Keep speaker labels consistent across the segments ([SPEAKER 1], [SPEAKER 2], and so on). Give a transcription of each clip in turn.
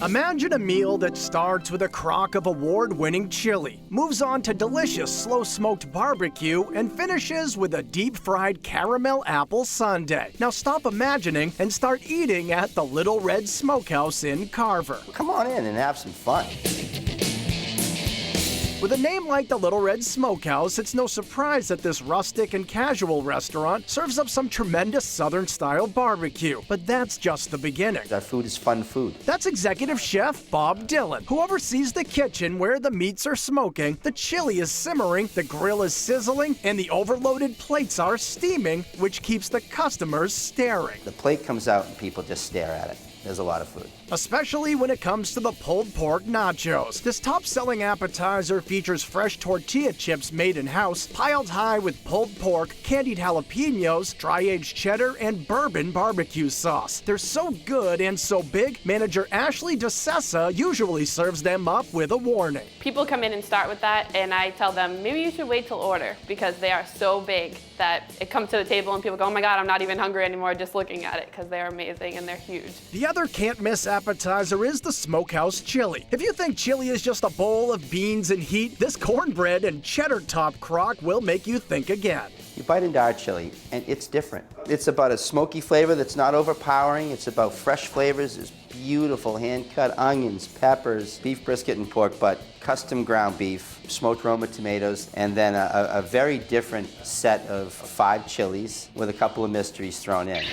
[SPEAKER 1] Imagine a meal that starts with a crock of award-winning chili, moves on to delicious slow-smoked barbecue, and finishes with a deep-fried caramel apple sundae. Now stop imagining and start eating at the Little Red Smokehouse in Carver.
[SPEAKER 2] Come on in and have some fun.
[SPEAKER 1] With a name like the Little Red Smokehouse, it's no surprise that this rustic and casual restaurant serves up some tremendous Southern-style barbecue. But that's just the beginning.
[SPEAKER 2] Our food is fun food.
[SPEAKER 1] That's Executive Chef Bob Dillon, who oversees the kitchen where the meats are smoking, the chili is simmering, the grill is sizzling, and the overloaded plates are steaming, which keeps the customers staring.
[SPEAKER 2] The plate comes out and people just stare at it. There's a lot of food.
[SPEAKER 1] Especially when it comes to the pulled pork nachos. This top-selling appetizer features fresh tortilla chips made in-house, piled high with pulled pork, candied jalapenos, dry-aged cheddar, and bourbon barbecue sauce. They're so good and so big, manager Ashley DeSessa usually serves them up with a warning.
[SPEAKER 3] People come in and start with that, and I tell them, maybe you should wait till order, because they are so big that it comes to the table and people go, oh my God, I'm not even hungry anymore just looking at it, because they're amazing and they're huge.
[SPEAKER 1] The other can't-miss appetizer is the Smokehouse Chili. If you think chili is just a bowl of beans and heat, this cornbread and cheddar-top crock will make you think again.
[SPEAKER 2] You bite into our chili, and it's different. It's about a smoky flavor that's not overpowering. It's about fresh flavors. There's beautiful hand-cut onions, peppers, beef brisket and pork butt, custom ground beef, smoked Roma tomatoes, and then a very different set of 5 chilies with a couple of mysteries thrown in.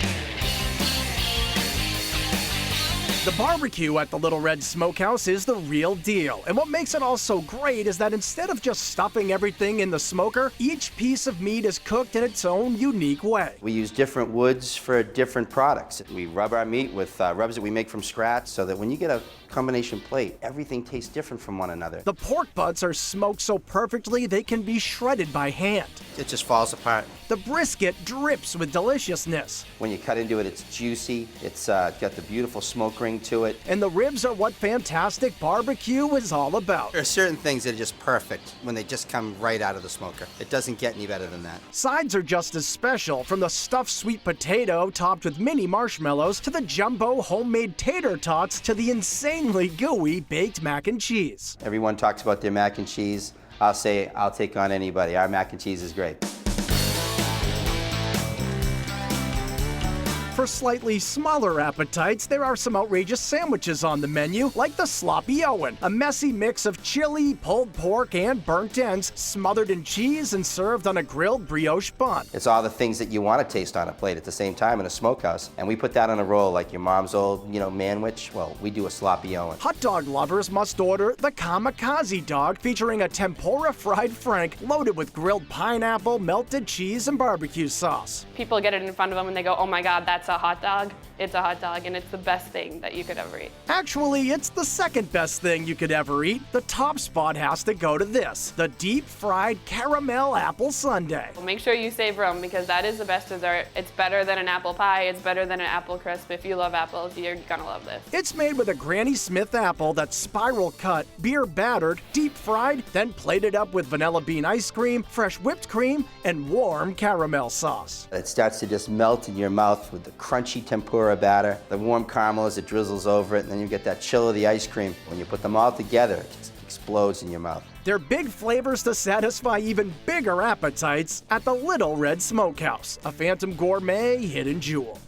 [SPEAKER 1] The barbecue at the Little Red Smokehouse is the real deal, and what makes it all so great is that instead of just stuffing everything in the smoker, each piece of meat is cooked in its own unique way.
[SPEAKER 2] We use different woods for different products. We rub our meat with rubs that we make from scratch so that when you get a combination plate, everything tastes different from one another.
[SPEAKER 1] The pork butts are smoked so perfectly they can be shredded by hand.
[SPEAKER 2] It just falls apart.
[SPEAKER 1] The brisket drips with deliciousness.
[SPEAKER 2] When you cut into it, it's juicy. It's got the beautiful smoke ring to it.
[SPEAKER 1] And the ribs are what fantastic barbecue is all about.
[SPEAKER 2] There are certain things that are just perfect when they just come right out of the smoker. It doesn't get any better than that.
[SPEAKER 1] Sides are just as special, from the stuffed sweet potato topped with mini marshmallows to the jumbo homemade tater tots to the insanely gooey baked mac and cheese.
[SPEAKER 2] Everyone talks about their mac and cheese. I'll say I'll take on anybody. Our mac and cheese is great.
[SPEAKER 1] For slightly smaller appetites, there are some outrageous sandwiches on the menu, like the Sloppy Owen, a messy mix of chili, pulled pork, and burnt ends, smothered in cheese and served on a grilled brioche bun.
[SPEAKER 2] It's all the things that you want to taste on a plate at the same time in a smokehouse. And we put that on a roll like your mom's old, manwich. Well, we do a Sloppy Owen.
[SPEAKER 1] Hot dog lovers must order the Kamikaze Dog, featuring a tempura fried frank loaded with grilled pineapple, melted cheese, and barbecue sauce.
[SPEAKER 3] People get it in front of them and they go, oh my God, that's a hot dog. It's a hot dog, and it's the best thing that you could ever eat.
[SPEAKER 1] Actually, it's the second best thing you could ever eat. The top spot has to go to this, the deep-fried caramel apple sundae.
[SPEAKER 3] Well, make sure you savor them, because that is the best dessert. It's better than an apple pie. It's better than an apple crisp. If you love apples, you're gonna love this.
[SPEAKER 1] It's made with a Granny Smith apple that's spiral cut, beer battered, deep fried, then plated up with vanilla bean ice cream, fresh whipped cream, and warm caramel sauce.
[SPEAKER 2] It starts to just melt in your mouth with the crunchy tempura batter, the warm caramel as it drizzles over it, and then you get that chill of the ice cream. When you put them all together, it just explodes in your mouth.
[SPEAKER 1] They're big flavors to satisfy even bigger appetites at the Little Red Smokehouse, a Phantom Gourmet hidden jewel.